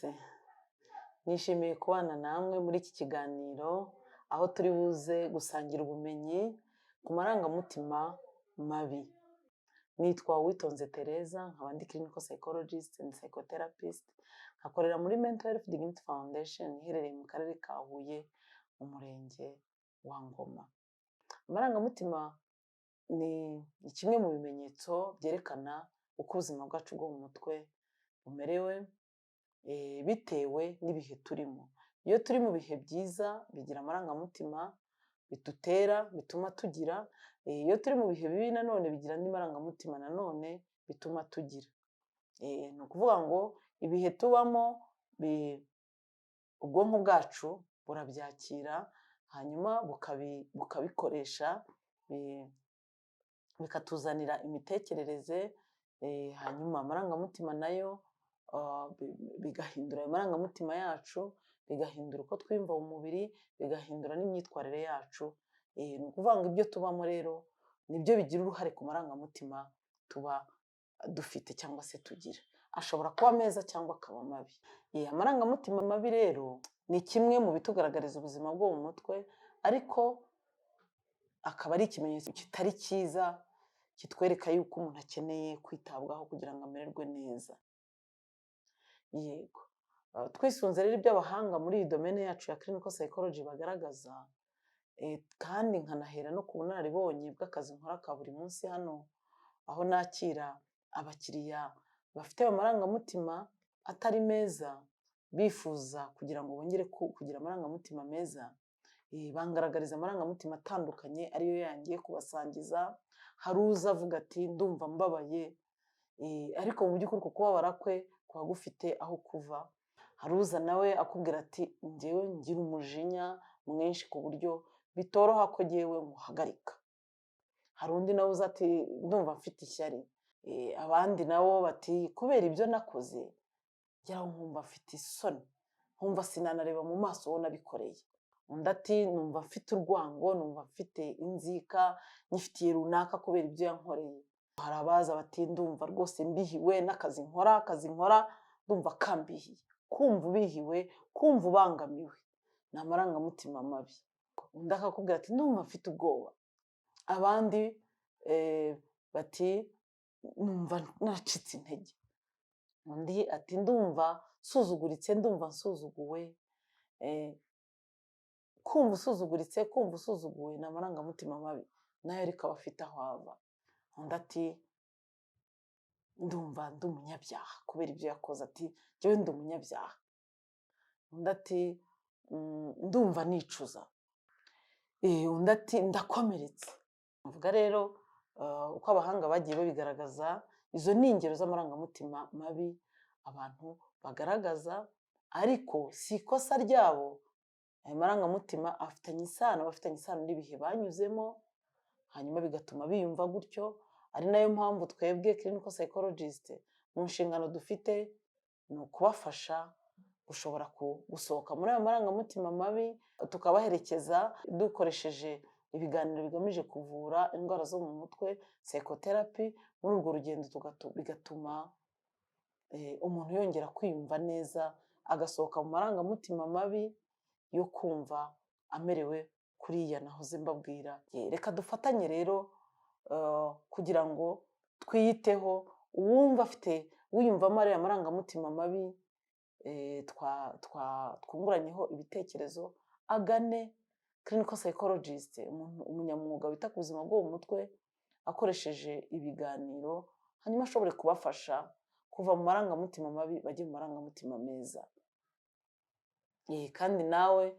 mwese, nishimiye kubana namwe muri iki kiganiro aho turi buze gusangira ubumenyi ku marangamutima mabi. Nitwa Uwitonze Tereza, nkaba ndi clinical psychologist and psychotherapist, nkakorera muri Mental Health Dignity Foundation iherereye mu karere ka Huye mu murenge wa Ngoma. Amarangamutima ni kimwe mu bimenyetso byerekana uko ubuzima bwacu bwo mu mutwe bumerewe bitewe n'ibihe turimo. Iyo turi mu bihe byiza bigira amarangamutima bidutera, bituma tugira. Iyo turi mu bihe bibi nanone bigira andi marangamutima nanone bituma tugira. Ni ukuvuga ngo ibihe tubamo ubwonko bwacu burabyakira, hanyuma bukabikoresha, bikatuzanira imitekerereze, hanyuma amarangamutima nayo bigahindura ayo marangamutima yacu, bigahindura uko twiyumva mu mubiri, bigahindura n'imyitwarire yacu. Ni ukuvuga ngo ibyo tubamo rero nibyo bigira uruhare ku marangamutima tuba dufite cyangwa se tugira. Ashobora kuba meza cyangwa akaba mabi. Amarangamutima mabi rero ni kimwe mu bitugaragariza ubuzima bwo mu mutwe, ariko akaba ari ikimenyetso kitari cyiza kitwereka yuko umuntu akeneye kwitabwaho kugira ngo amererwe neza. Yego. Twisunze rero ibyo abahanga muri iyi domaine yacu ya clinical psychology bagaragaza, kandi nkanahera no ku bunararibonye bw'akazi nkora ka buri munsi hano, aho nakira abakiriya bafite amarangamutima atari meza, bifuza kugira ngo bongere kugira amarangamutima meza. Bangaragariza amarangamutima atandukanye ariyo yangiye kubasangiza. Hari uza avuga ati ndumva mbabaye, ariko mu by'ukuri ku kubabara kwe kuba gufite aho kuva. Hari uza nawe akubwira ati njyewe ngira umujinya mwinshi ku buryo bitoroha ko njyewe muhagarika. Hari undi nawe uza ati ndumva mfite ishyari. Abandi nabo bati kubera ibyo nakoze njyaho nkumva mfite isoni, nkumva sinanareba mu maso uwo nabikoreye. Undi ati numva mfite urwango, numva mfite inzika nyifitiye runaka kubera ibyo yankoreye. Hari abaza bati ndumva rwose mbihiwe n'akazi nkora ndumva kambihiye. Kumva ubihiwe, kumva ubangamiwe ni amarangamutima mabi. Undi akakubwira ati ndumva mfite ubwoba. Abandi bati numva nacitse intege. Undi ati ndumva nsuzuguritse, ndumva nsuzuguwe. Kumva usuzuguritse, kumva usuzuguwe ni amarangamutima mabi, nayo ariko aba afite aho ava. Undi ati ndumva ndi umunyabyaha kubera ibyo yakoze, ati njyewe ndi umunyabyaha. Undi ati ndumva nicuza. Undi ati ndakomeretse. Mvuga rero uko abahanga bagiye babigaragaza, izo ni ingero z'amarangamutima mabi abantu bagaragaza, ariko si ikosa ryabo. Ayo marangamutima bafitanye isano n'ibihe banyuzemo, hanyuma bigatuma biyumva gutyo. Ari nayo mpamvu twebwe clinical psychologist mu nshingano dufite ni ukubafasha gushobora gusohoka muri ayo marangamutima mabi, tukabaherekeza dukoresheje ibiganiro bigamije kuvura indwara zo mu mutwe, psychotherapy. Muri urwo rugendo bigatuma umuntu yongera kwiyumva neza, agasohoka mu marangamutima mabi yo kumva amerewe kuriya nahoze mbabwira. Reka dufatanye rero kugira ngo twiyiteho. Wiyumvamo ariya marangamutima mabi, twunguranyeho ibitekerezo, agane clinical psychologist, umunyamwuga wita ku buzima bwo mu mutwe, akoresheje ibiganiro, hanyuma ashobore kubafasha kuva mu marangamutima mabi bajye mu marangamutima meza. Kandi nawe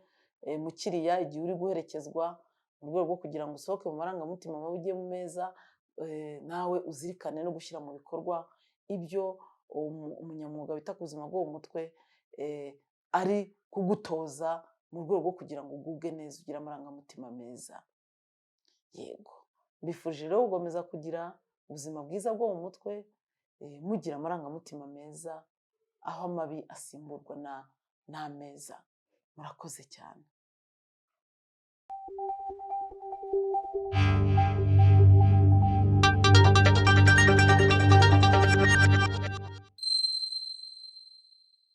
mukiriya, igihe uri guherekezwa mu rwego rwo kugira ngo usohoke mu marangamutima mabi ujye mu meza, nawe uzirikane no gushyira mu bikorwa ibyo umunyamwuga wita ku buzima bwo mu mutwe ari kugutoza mu rwego rwo kugira ngo ugubwe neza, ugire amarangamutima meza. Yego. Mbifurije rero gukomeza kugira ubuzima bwiza bwo mu mutwe, mugira amarangamutima meza, aho amabi asimburwa n'ameza. Murakoze cyane.